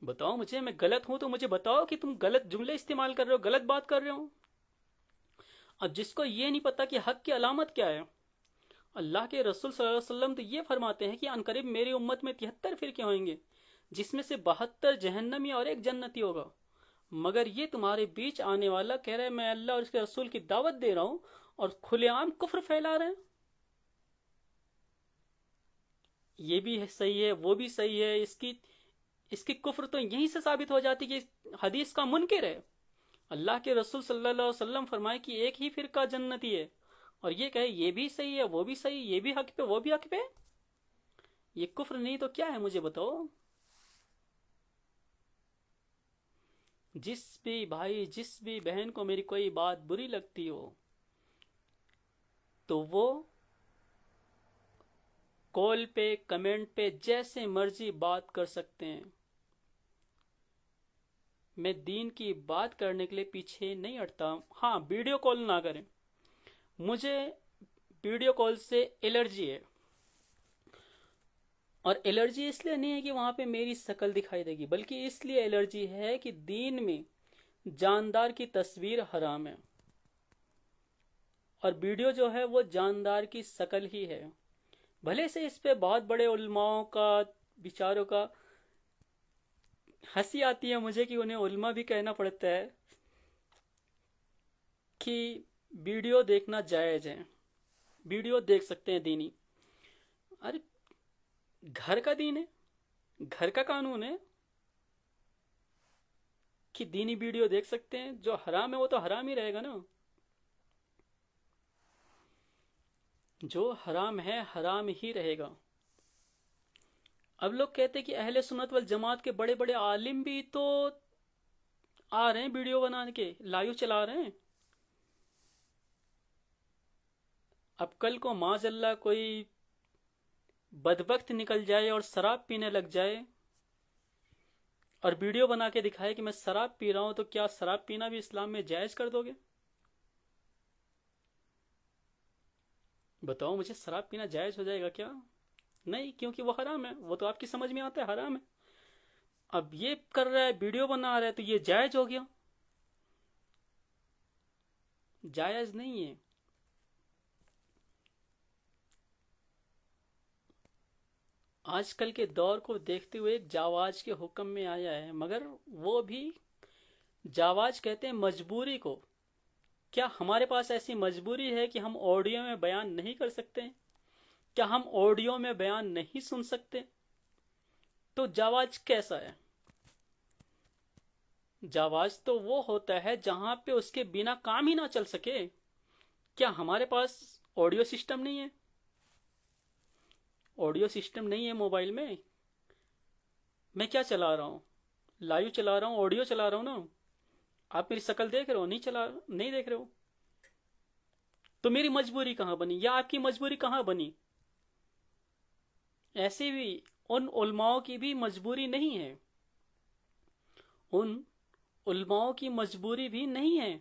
بتاؤ مجھے، میں غلط ہوں تو مجھے بتاؤ کہ تم غلط جملے استعمال کر رہے ہو، غلط بات کر رہے ہو۔ اب جس کو یہ نہیں پتا کہ حق کی علامت کیا ہے، اللہ کے رسول صلی اللہ علیہ وسلم تو یہ فرماتے ہیں کہ عنقریب میری امت میں 73 فرقے ہوئیں گے، جس میں سے 72 جہنمی اور ایک جنتی ہوگا، مگر یہ تمہارے بیچ آنے والا کہہ رہا ہے میں اللہ اور اس کے رسول کی دعوت دے رہا ہوں، اور کھلے عام کفر پھیلا رہے ہیں۔ یہ بھی صحیح ہے، وہ بھی صحیح ہے، اس کی کفر تو یہیں سے ثابت ہو جاتی کہ حدیث کا منکر ہے۔ اللہ کے رسول صلی اللہ علیہ وسلم فرمائے کہ ایک ہی فرقہ جنتی ہے، اور یہ کہے یہ بھی صحیح ہے، وہ بھی صحیح، یہ بھی حق پہ، وہ بھی حق پہ۔ یہ کفر نہیں تو کیا ہے مجھے بتاؤ۔ جس بھی بھائی، جس بھی بہن کو میری کوئی بات بری لگتی ہو تو وہ کال پہ، کمنٹ پہ جیسے مرضی بات کر سکتے ہیں۔ میں دین کی بات کرنے کے لیے پیچھے نہیں ہٹتا۔ ہاں، ویڈیو کال نہ کریں، مجھے ویڈیو کال سے الرجی ہے۔ اور الرجی اس لیے نہیں ہے کہ وہاں پہ میری شکل دکھائی دے گی، بلکہ اس لیے الرجی ہے کہ دین میں جاندار کی تصویر حرام ہے، اور ویڈیو جو ہے وہ جاندار کی شکل ہی ہے۔ بھلے سے اس پہ بہت بڑے علماؤں کا، بیچاروں کا ہنسی آتی ہے مجھے کہ انہیں علماء بھی کہنا پڑتا ہے کہ ویڈیو دیکھنا جائز ہے، ویڈیو دیکھ سکتے ہیں دینی۔ ارے گھر کا دین ہے، گھر کا قانون ہے کہ دینی ویڈیو دیکھ سکتے ہیں، جو حرام ہے وہ تو حرام ہی رہے گا نا، جو حرام ہے حرام ہی رہے گا۔ اب لوگ کہتے ہیں کہ اہل سنت والجماعت کے بڑے بڑے عالم بھی تو آ رہے ہیں ویڈیو بنا کے لائیو چلا رہے ہیں۔ اب کل کو معاذ اللہ کوئی بدبخت نکل جائے اور شراب پینے لگ جائے اور ویڈیو بنا کے دکھائے کہ میں شراب پی رہا ہوں، تو کیا شراب پینا بھی اسلام میں جائز کر دو گے؟ بتاؤ مجھے، شراب پینا جائز ہو جائے گا کیا؟ نہیں، کیونکہ وہ حرام ہے، وہ تو آپ کی سمجھ میں آتا ہے حرام ہے۔ اب یہ کر رہا ہے، ویڈیو بنا رہا ہے، تو یہ جائز ہو گیا؟ جائز نہیں ہے۔ آج کل کے دور کو دیکھتے ہوئے ایک جاواز کے حکم میں آیا ہے، مگر وہ بھی جاواز کہتے ہیں مجبوری کو۔ کیا ہمارے پاس ایسی مجبوری ہے کہ ہم آڈیو میں بیان نہیں کر سکتے؟ کیا ہم آڈیو میں بیان نہیں سن سکتے؟ تو جاواز کیسا ہے؟ جاواز تو وہ ہوتا ہے جہاں پہ اس کے بنا کام ہی نہ چل سکے۔ کیا ہمارے پاس آڈیو سسٹم نہیں ہے؟ آڈیو سسٹم نہیں ہے موبائل میں؟ میں کیا چلا رہا ہوں؟ لائیو چلا رہا ہوں، آڈیو چلا رہا ہوں نا۔ آپ میری شکل دیکھ رہے ہو؟ نہیں دیکھ رہے ہو؟ تو میری مجبوری کہاں بنی، یا آپ کی مجبوری کہاں بنی؟ ایسے بھی ان علماؤں کی بھی مجبوری نہیں ہے، ان علماؤں کی مجبوری بھی نہیں ہے،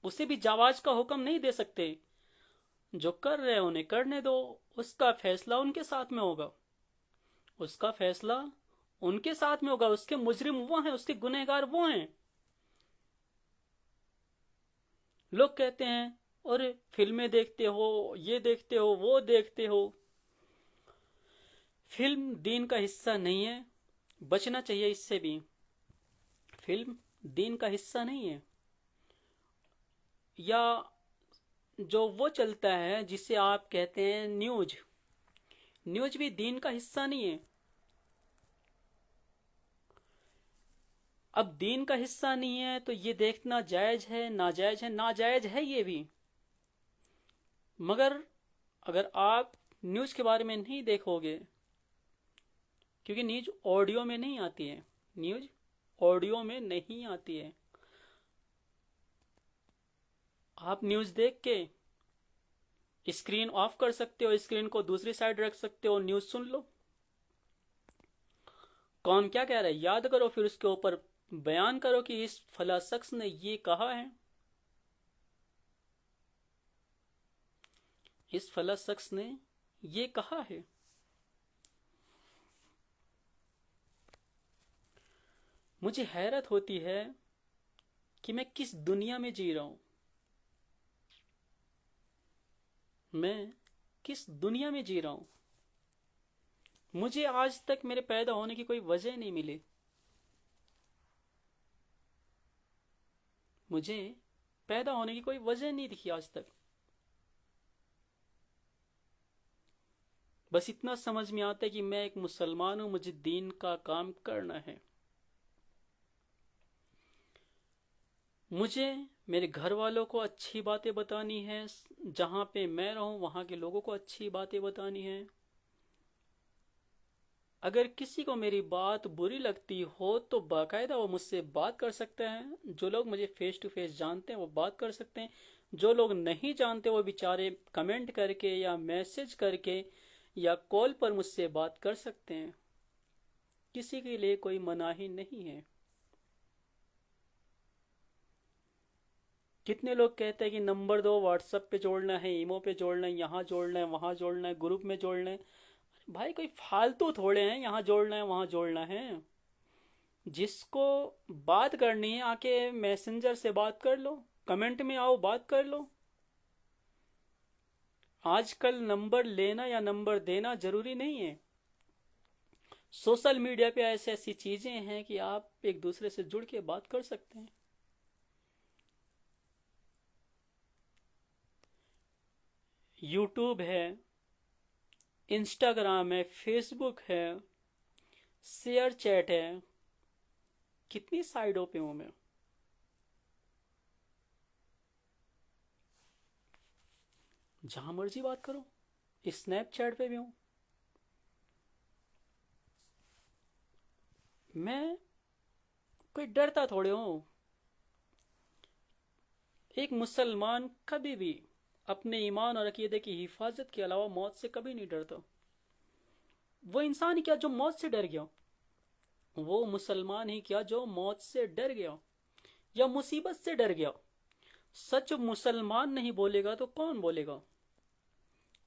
اسے بھی جواز کا حکم نہیں دے سکتے۔ جو کر رہے انہیں کرنے دو، اس کا فیصلہ ان کے ساتھ میں ہوگا، اس کا فیصلہ ان کے ساتھ میں ہوگا، اس کے مجرم وہ ہیں، اس کے گنہگار وہ ہیں۔ لوگ کہتے ہیں اور فلمیں دیکھتے ہو، یہ دیکھتے ہو، وہ دیکھتے ہو۔ فلم دین کا حصہ نہیں ہے، بچنا چاہیے اس سے بھی۔ فلم دین کا حصہ نہیں ہے۔ یا جو وہ چلتا ہے جسے آپ کہتے ہیں نیوز، نیوز بھی دین کا حصہ نہیں ہے۔ اب دین کا حصہ نہیں ہے تو یہ دیکھنا جائز ہے ناجائز ہے؟ ناجائز ہے یہ بھی۔ مگر اگر آپ نیوز کے بارے میں نہیں دیکھو گے، کیونکہ نیوز آڈیو میں نہیں آتی ہے، نیوز آڈیو میں نہیں آتی ہے، آپ نیوز دیکھ کے اسکرین آف کر سکتے ہو، اسکرین کو دوسری سائڈ رکھ سکتے ہو، نیوز سن لو۔ کون کیا کہہ رہا ہے یاد کرو، پھر اس کے اوپر بیان کرو کہ اس فلاں شخص نے یہ کہا ہے، اس فلاں شخص نے یہ کہا ہے۔ مجھے حیرت ہوتی ہے کہ میں کس دنیا میں جی رہا ہوں، میں کس دنیا میں جی رہا ہوں۔ مجھے آج تک میرے پیدا ہونے کی کوئی وجہ نہیں ملی، مجھے پیدا ہونے کی کوئی وجہ نہیں دکھی آج تک۔ بس اتنا سمجھ میں آتا ہے کہ میں ایک مسلمان ہوں، مجھے دین کا کام کرنا ہے۔ مجھے میرے گھر والوں کو اچھی باتیں بتانی ہیں، جہاں پہ میں رہوں وہاں کے لوگوں کو اچھی باتیں بتانی ہیں۔ اگر کسی کو میری بات بری لگتی ہو تو باقاعدہ وہ مجھ سے بات کر سکتے ہیں۔ جو لوگ مجھے فیس ٹو فیس جانتے ہیں وہ بات کر سکتے ہیں، جو لوگ نہیں جانتے وہ بیچارے کمنٹ کر کے یا میسج کر کے یا کال پر مجھ سے بات کر سکتے ہیں، کسی کے لیے کوئی مناہی نہیں ہے۔ کتنے لوگ کہتے ہیں کہ نمبر دو، واٹس ایپ پہ جوڑنا ہے، ایمو پہ جوڑنا ہے، یہاں جوڑنا ہے، وہاں جوڑنا ہے، گروپ میں جوڑنا ہے۔ بھائی کوئی فالتو تھوڑے ہیں یہاں جوڑنا ہے وہاں جوڑنا ہے. جس کو بات کرنی ہے آ کے میسنجر سے بات کر لو، کمنٹ میں آؤ بات کر لو. آج کل نمبر لینا یا نمبر دینا ضروری نہیں ہے. سوشل میڈیا پہ ایسی ایسی چیزیں ہیں کہ آپ ایک دوسرے سے جڑ کے بات کر سکتے ہیں. یوٹیوب ہے، انسٹاگرام ہے، فیس بک ہے، شیئر چیٹ ہے، کتنی سائٹوں پہ ہوں میں. جہاں مرضی بات کرو. اسنیپ چیٹ پہ بھی ہوں. میں کوئی ڈرتا تھوڑے ہوں. ایک مسلمان کبھی بھی اپنے ایمان اور عقیدے کی حفاظت کے علاوہ موت سے کبھی نہیں ڈرتا. وہ انسان ہی کیا جو موت سے ڈر گیا، وہ مسلمان ہی کیا جو موت سے ڈر گیا یا مصیبت سے ڈر گیا. سچ مسلمان نہیں بولے گا تو کون بولے گا؟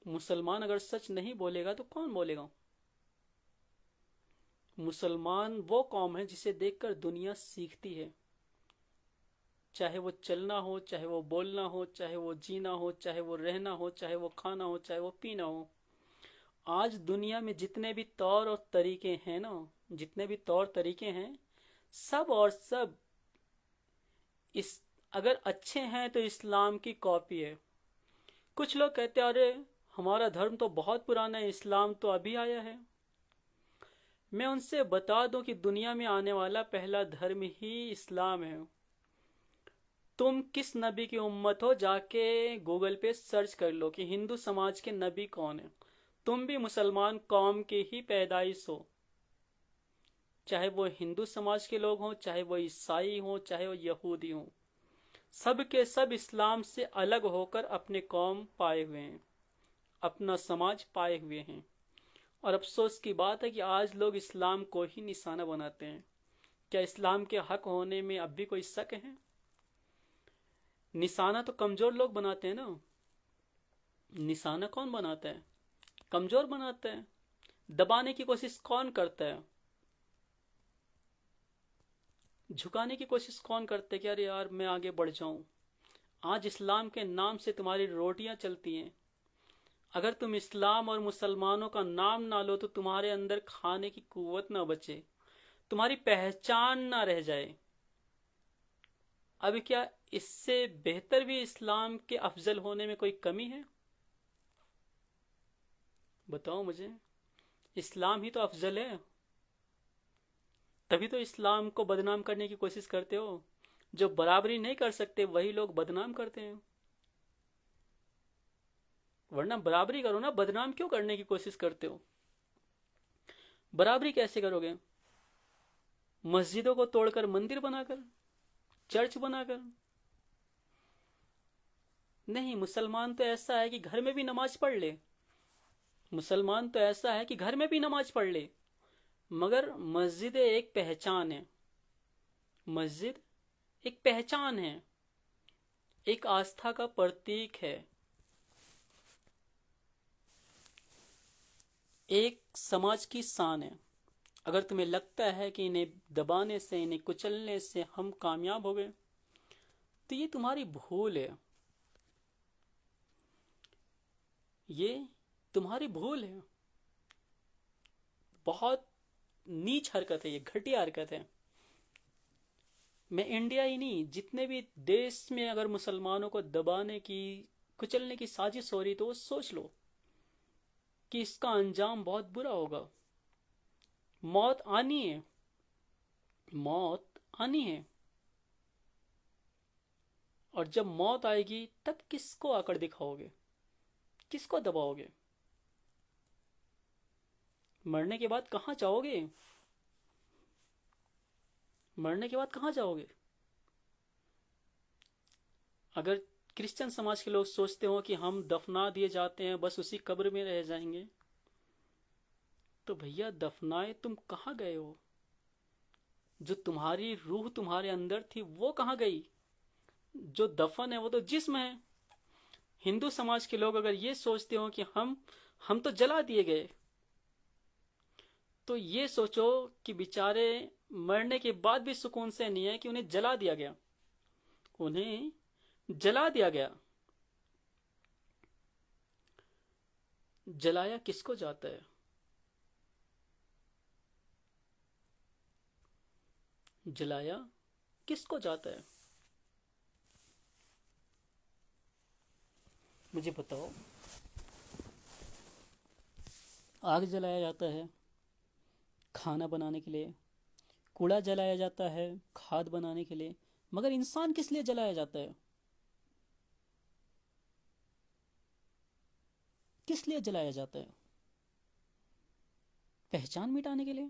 مسلمان اگر سچ نہیں بولے گا تو کون بولے گا؟ مسلمان وہ قوم ہے جسے دیکھ کر دنیا سیکھتی ہے. چاہے وہ چلنا ہو، چاہے وہ بولنا ہو، چاہے وہ جینا ہو، چاہے وہ رہنا ہو، چاہے وہ کھانا ہو، چاہے وہ پینا ہو. آج دنیا میں جتنے بھی طور اور طریقے ہیں نا، جتنے بھی طور طریقے ہیں، سب اور سب اس اگر اچھے ہیں تو اسلام کی کاپی ہے. کچھ لوگ کہتے ہیں ارے ہمارا دھرم تو بہت پرانا ہے، اسلام تو ابھی آیا ہے. میں ان سے بتا دوں کہ دنیا میں آنے والا پہلا دھرم ہی اسلام ہے. تم کس نبی کی امت ہو جا کے گوگل پہ سرچ کر لو کہ ہندو سماج کے نبی کون ہیں. تم بھی مسلمان قوم کی ہی پیدائش ہو. چاہے وہ ہندو سماج کے لوگ ہوں، چاہے وہ عیسائی ہوں، چاہے وہ یہودی ہوں، سب کے سب اسلام سے الگ ہو کر اپنے قوم پائے ہوئے ہیں، اپنا سماج پائے ہوئے ہیں. اور افسوس کی بات ہے کہ آج لوگ اسلام کو ہی نشانہ بناتے ہیں. کیا اسلام کے حق ہونے میں اب بھی کوئی شک ہے؟ نشانہ تو کمزور لوگ بناتے ہیں نا. نشانہ کون بناتا ہے؟ کمزور بناتا ہے. دبانے کی کوشش کون کرتا ہے؟ جھکانے کی کوشش کون کرتا ہے کہ ارے یار میں آگے بڑھ جاؤں. آج اسلام کے نام سے تمہاری روٹیاں چلتی ہیں. اگر تم اسلام اور مسلمانوں کا نام نہ لو تو تمہارے اندر کھانے کی قوت نہ بچے، تمہاری پہچان نہ رہ جائے. اب کیا اس سے بہتر بھی اسلام کے افضل ہونے میں کوئی کمی ہے؟ بتاؤ مجھے. اسلام ہی تو افضل ہے. تبھی تو اسلام کو بدنام کرنے کی کوشش کرتے ہو. جو برابری نہیں کر سکتے وہی لوگ بدنام کرتے ہیں. ورنہ برابری کرو نا، بدنام کیوں کرنے کی کوشش کرتے ہو؟ برابری کیسے کرو گے؟ مسجدوں کو توڑ کر مندر بنا کر، چرچ بنا کر؟ نہیں، مسلمان تو ایسا ہے کہ گھر میں بھی نماز پڑھ لے. مسلمان تو ایسا ہے کہ گھر میں بھی نماز پڑھ لے، مگر مسجد ایک پہچان ہے. مسجد ایک پہچان ہے، ایک آستھا کا پرتیک ہے، ایک سماج کی شان ہے. اگر تمہیں لگتا ہے کہ انہیں دبانے سے، انہیں کچلنے سے ہم کامیاب ہو گئے تو یہ تمہاری بھول ہے. یہ تمہاری بھول ہے. بہت نیچ حرکت ہے، یہ گھٹیا حرکت ہے. میں انڈیا ہی نہیں، جتنے بھی دیش میں اگر مسلمانوں کو دبانے کی، کچلنے کی سازش ہو رہی تو وہ سوچ لو کہ اس کا انجام بہت برا ہوگا. موت آنی ہے، موت آنی ہے. اور جب موت آئے گی تب کس کو آکڑ دکھاؤ گے؟ کس کو دباؤ گے؟ مرنے کے بعد کہاں جاؤ گے؟ مرنے کے بعد کہاں جاؤ گے؟ اگر کرسچن سماج کے لوگ سوچتے ہو کہ ہم دفنا دیے جاتے ہیں بس اسی قبر میں رہ جائیں گے، تو بھیا دفنائے تم کہاں گئے ہو؟ جو تمہاری روح تمہارے اندر تھی وہ کہاں گئی؟ جو دفن ہے وہ تو جسم ہے. ہندو سماج کے لوگ اگر یہ سوچتے ہو کہ ہم تو جلا دیے گئے، تو یہ سوچو کہ بیچارے مرنے کے بعد بھی سکون سے نہیں ہے کہ انہیں جلا دیا گیا، انہیں جلا دیا گیا۔ جلایا کس کو جاتا ہے؟ جلایا کس کو جاتا ہے؟ مجھے بتاؤ۔ آگ جلایا جاتا ہے کھانا بنانے کے لیے، کوڑا جلایا جاتا ہے کھاد بنانے کے لیے، مگر انسان کس لیے جلایا جاتا ہے؟ کس لیے جلایا جاتا ہے؟ پہچان مٹانے کے لیے؟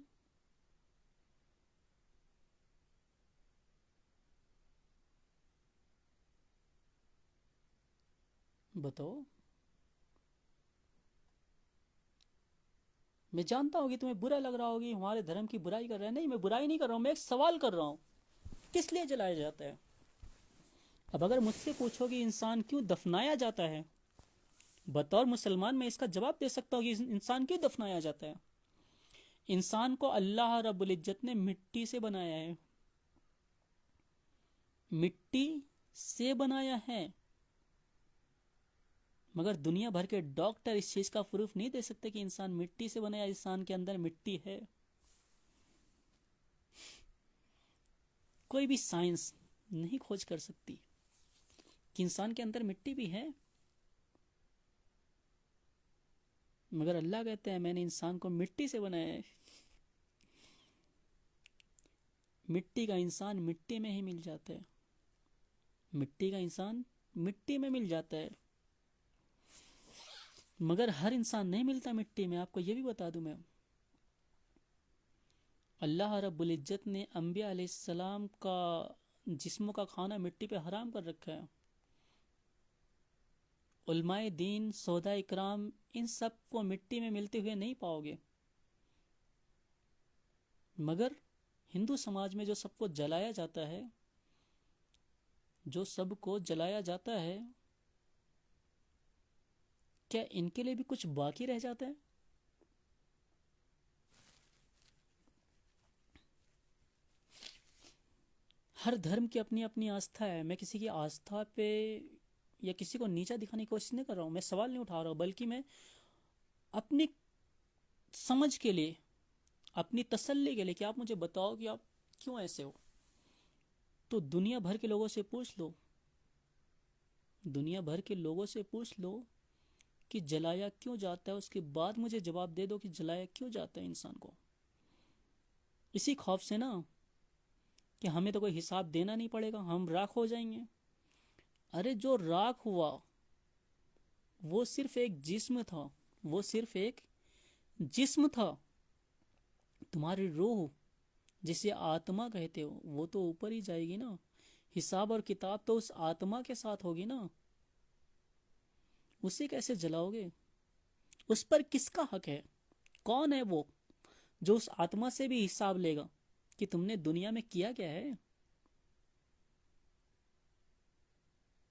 بتاؤ۔ میں جانتا ہوں کہ تمہیں برا لگ رہا ہوگی ہمارے دھرم کی برائی کر رہے ہیں، نہیں، میں برائی نہیں کر رہا ہوں، میں ایک سوال کر رہا ہوں، کس لیے جلایا جاتا ہے؟ اب اگر مجھ سے پوچھو کہ انسان کیوں دفنایا جاتا ہے، بطور مسلمان میں اس کا جواب دے سکتا ہوں کہ انسان کیوں دفنایا جاتا ہے۔ انسان کو اللہ رب العزت نے مٹی سے بنایا ہے، مٹی سے بنایا ہے، مگر دنیا بھر کے ڈاکٹر اس چیز کا پروف نہیں دے سکتے کہ انسان مٹی سے بنا ہے، انسان کے اندر مٹی ہے۔ کوئی بھی سائنس نہیں کھوج کر سکتی کہ انسان کے اندر مٹی بھی ہے، مگر اللہ کہتے ہیں میں نے انسان کو مٹی سے بنایا ہے۔ مٹی کا انسان مٹی میں ہی مل جاتا ہے، مٹی کا انسان مٹی میں مل جاتا ہے، مگر ہر انسان نہیں ملتا مٹی میں۔ آپ کو یہ بھی بتا دوں میں، اللہ رب العزت نے انبیاء علیہ السلام کا جسموں کا کھانا مٹی پہ حرام کر رکھا ہے۔ علماء دین، صحابہ اکرام، ان سب کو مٹی میں ملتے ہوئے نہیں پاؤ گے، مگر ہندو سماج میں جو سب کو جلایا جاتا ہے، جو سب کو جلایا جاتا ہے، کیا ان کے لیے بھی کچھ باقی رہ جاتا ہے؟ ہر دھرم کی اپنی اپنی آستھا ہے، میں کسی کی آستھا پہ یا کسی کو نیچا دکھانے کی کوشش نہیں کر رہا ہوں، میں سوال نہیں اٹھا رہا ہوں، بلکہ میں اپنی سمجھ کے لیے، اپنی تسلی کے لیے کہ آپ مجھے بتاؤ کہ آپ کیوں ایسے ہو، تو دنیا بھر کے لوگوں سے پوچھ لو، دنیا بھر کے لوگوں سے پوچھ لو کہ جلایا کیوں جاتا ہے، اس کے بعد مجھے جواب دے دو کہ جلایا کیوں جاتا ہے انسان کو۔ اسی خوف سے نا کہ ہمیں تو کوئی حساب دینا نہیں پڑے گا، ہم راکھ ہو جائیں گے۔ ارے جو راکھ ہوا وہ صرف ایک جسم تھا، وہ صرف ایک جسم تھا، تمہاری روح جسے آتما کہتے ہو وہ تو اوپر ہی جائے گی نا، حساب اور کتاب تو اس آتما کے ساتھ ہوگی نا، اسے کیسے جلاؤ گے؟ اس پر کس کا حق ہے؟ کون ہے وہ جو اس آتما سے بھی حساب لے گا کہ تم نے دنیا میں کیا کیا ہے؟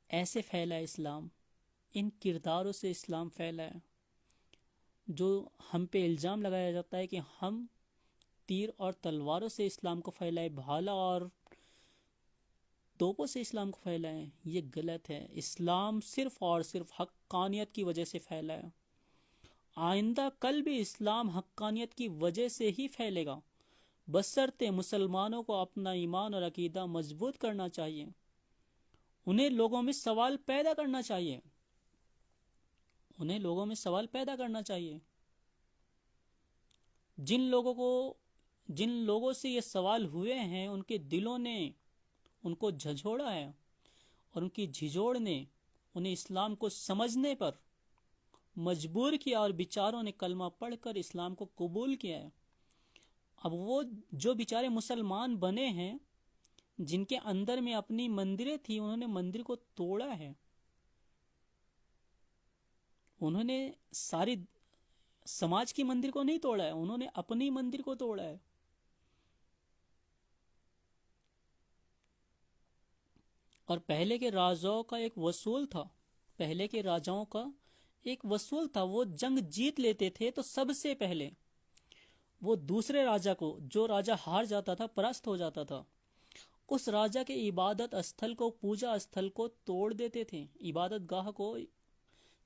ایسے پھیلا ہے اسلام، ان کرداروں سے اسلام پھیلا ہے، جو ہم پہ الزام لگایا جاتا ہے کہ ہم تیر اور تلواروں سے اسلام کو پھیلائے، بھالا اور توپوں سے اسلام کو پھیلائے، یہ غلط ہے۔ اسلام صرف اور صرف حقانیت کی وجہ سے پھیلا ہے، آئندہ کل بھی اسلام حقانیت کی وجہ سے ہی پھیلے گا، بشرطے مسلمانوں کو اپنا ایمان اور عقیدہ مضبوط کرنا چاہیے، انہیں لوگوں میں سوال پیدا کرنا چاہیے، انہیں لوگوں میں سوال پیدا کرنا چاہیے۔ جن لوگوں سے یہ سوال ہوئے ہیں ان کے دلوں نے ان کو جھنجھوڑا ہے، اور ان کی جھنجھوڑ نے انہیں اسلام کو سمجھنے پر مجبور کیا، اور بیچاروں نے کلمہ پڑھ کر اسلام کو قبول کیا ہے۔ اب وہ جو بیچارے مسلمان بنے ہیں، جن کے اندر میں اپنی مندریں تھی، انہوں نے مندر کو توڑا ہے، انہوں نے ساری سماج کی مندر کو نہیں توڑا ہے، انہوں نے اپنی مندر کو توڑا ہے۔ اور پہلے کے راجاؤں کا ایک وصول تھا، پہلے کے راجاؤں کا ایک وصول تھا، وہ جنگ جیت لیتے تھے تو سب سے پہلے وہ دوسرے راجا کو، جو راجا ہار جاتا تھا، پرست ہو جاتا تھا، اس راجا کے عبادت استھل کو، پوجا استھل کو توڑ دیتے تھے. عبادت گاہ کو،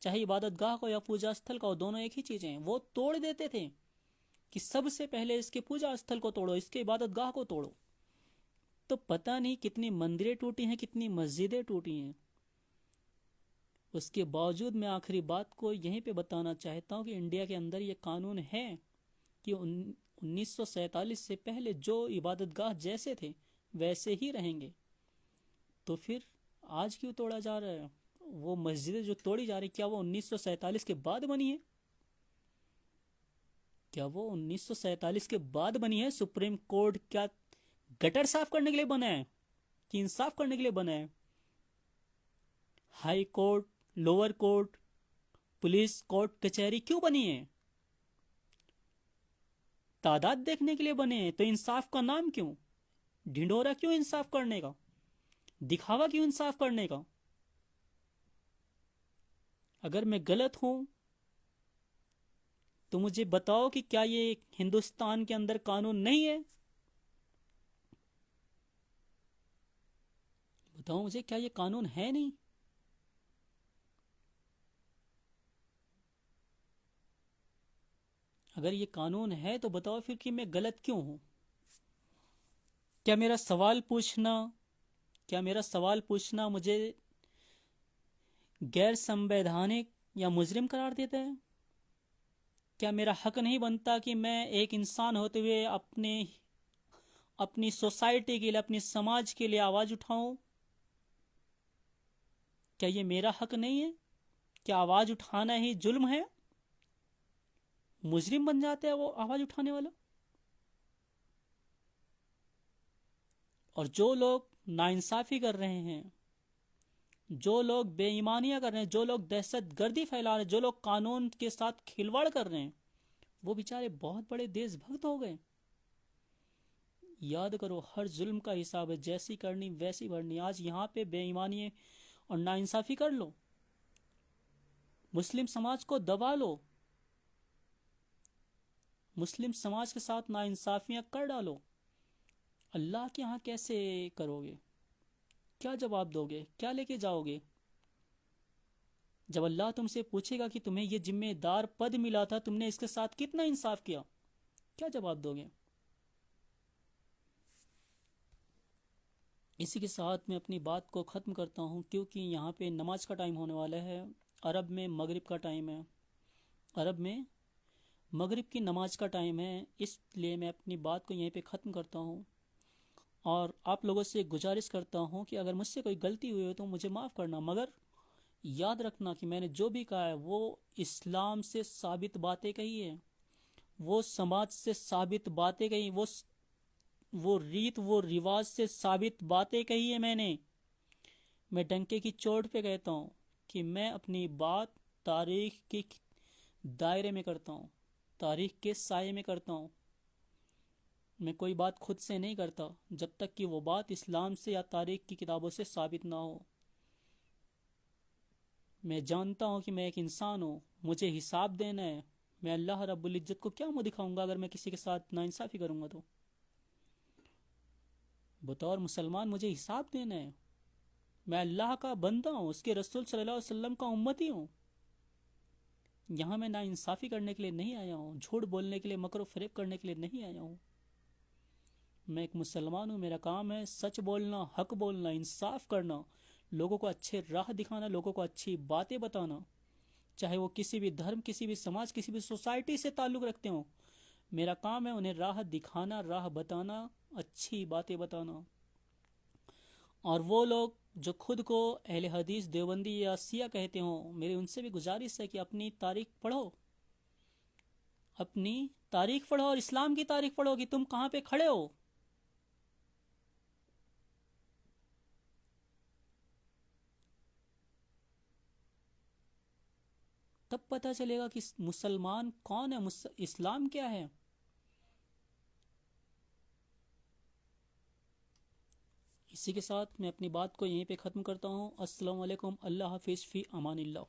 چاہے عبادت گاہ کو یا پوجا استھل کو، دونوں ایک ہی چیزیں ہیں، وہ توڑ دیتے تھے کہ سب سے پہلے اس کے پوجا استھل کو توڑو، اس کے عبادت گاہ کو توڑو. تو پتہ نہیں کتنی مندریں ٹوٹی ہیں، کتنی مسجدیں ٹوٹی ہیں. اس کے باوجود میں آخری بات کو یہیں پہ بتانا چاہتا ہوں کہ انڈیا کے اندر یہ قانون ہے کہ 1947 سے پہلے جو عبادت گاہ جیسے تھے ویسے ہی رہیں گے. تو پھر آج کیوں توڑا جا رہا ہے؟ وہ مسجدیں جو توڑی جا رہی، کیا وہ 1947 کے بعد بنی ہے؟ کیا وہ 1947 کے بعد بنی ہے؟ سپریم کورٹ کیا گٹر صاف کرنے کے لیے بنا ہے کہ انصاف کرنے کے لیے بنا ہے؟ High court, lower court, police court, کچہری کیوں بنی ہے؟ تعداد دیکھنے کے لیے بنے ہیں. تو انصاف کا نام کیوں؟ ڈھنڈورا کیوں انصاف کرنے کا؟ دکھاوا کیوں انصاف کرنے کا؟ اگر میں غلط ہوں تو مجھے بتاؤ کہ کیا یہ ہندوستان کے اندر قانون نہیں ہے؟ بتاؤ مجھے، کیا یہ قانون ہے نہیں؟ اگر یہ قانون ہے تو بتاؤ پھر کہ میں غلط کیوں ہوں؟ کیا میرا سوال پوچھنا مجھے غیر سنویدھانک یا مجرم قرار دیتا ہے؟ کیا میرا حق نہیں بنتا کہ میں ایک انسان ہوتے ہوئے اپنی سوسائٹی کے لیے، اپنی سماج کے لیے آواز اٹھاؤں؟ کیا یہ میرا حق نہیں ہے؟ کیا آواز اٹھانا ہی ظلم ہے؟ مجرم بن جاتا ہے وہ آواز اٹھانے والا. اور جو لوگ ناانصافی کر رہے ہیں، جو لوگ بے ایمانیاں کر رہے ہیں، جو لوگ دہشت گردی پھیلا رہے ہیں، جو لوگ قانون کے ساتھ کھلواڑ کر رہے ہیں، وہ بیچارے بہت بڑے دیش بھگت ہو گئے. یاد کرو، ہر ظلم کا حساب ہے، جیسی کرنی ویسی بھرنی. آج یہاں پہ بے ایمانی اور ناانصافی کر لو، مسلم سماج کو دبا لو، مسلم سماج کے ساتھ ناانصافیاں کر ڈالو، اللہ کے ہاں کیسے کرو گے؟ کیا جواب دو گے؟ کیا لے کے جاؤ گے؟ جب اللہ تم سے پوچھے گا کہ تمہیں یہ ذمہ دار پد ملا تھا، تم نے اس کے ساتھ کتنا انصاف کیا، کیا جواب دو گے؟ اسی کے ساتھ میں اپنی بات کو ختم کرتا ہوں، کیونکہ یہاں پہ نماز کا ٹائم ہونے والا ہے. عرب میں مغرب کا ٹائم ہے، عرب میں مغرب کی نماز کا ٹائم ہے. اس لیے میں اپنی بات کو یہیں پہ ختم کرتا ہوں، اور آپ لوگوں سے گزارش کرتا ہوں کہ اگر مجھ سے کوئی غلطی ہوئی ہو تو مجھے معاف کرنا، مگر یاد رکھنا کہ میں نے جو بھی کہا ہے وہ اسلام سے ثابت باتیں کہی ہیں، وہ سماج سے ثابت باتیں کہی، وہ ریت و رواج سے ثابت باتیں کہی ہیں. میں ڈنکے کی چوٹ پہ کہتا ہوں کہ میں اپنی بات تاریخ کے دائرے میں کرتا ہوں، تاریخ کے سائے میں کرتا ہوں. میں کوئی بات خود سے نہیں کرتا جب تک کہ وہ بات اسلام سے یا تاریخ کی کتابوں سے ثابت نہ ہو. میں جانتا ہوں کہ میں ایک انسان ہوں، مجھے حساب دینا ہے. میں اللہ رب العزت کو کیا منہ دکھاؤں گا اگر میں کسی کے ساتھ ناانصافی کروں گا؟ تو بطور مسلمان مجھے حساب دینا ہے. میں اللہ کا بندہ ہوں، اس کے رسول صلی اللہ علیہ وسلم کا امتی ہوں. یہاں میں ناانصافی کرنے کے لیے نہیں آیا ہوں، جھوٹ بولنے کے لیے، مکر و فریب کرنے کے لیے نہیں آیا ہوں. میں ایک مسلمان ہوں، میرا کام ہے سچ بولنا، حق بولنا، انصاف کرنا، لوگوں کو اچھے راہ دکھانا، لوگوں کو اچھی باتیں بتانا، چاہے وہ کسی بھی دھرم، کسی بھی سماج، کسی بھی سوسائٹی سے تعلق رکھتے ہوں. میرا کام ہے انہیں راہ دکھانا، راہ بتانا، اچھی باتیں بتانا. اور وہ لوگ جو خود کو اہل حدیث، دیوبندی یا شیعہ کہتے ہوں، میری ان سے بھی گزارش ہے کہ اپنی تاریخ پڑھو، اپنی تاریخ پڑھو اور اسلام کی تاریخ پڑھو کہ تم کہاں پہ کھڑے ہو. تب پتہ چلے گا کہ مسلمان کون ہے، اسلام کیا ہے. اسی کے ساتھ میں اپنی بات کو یہیں پہ ختم کرتا ہوں. السلام علیکم. اللہ حافظ. فی امان اللہ.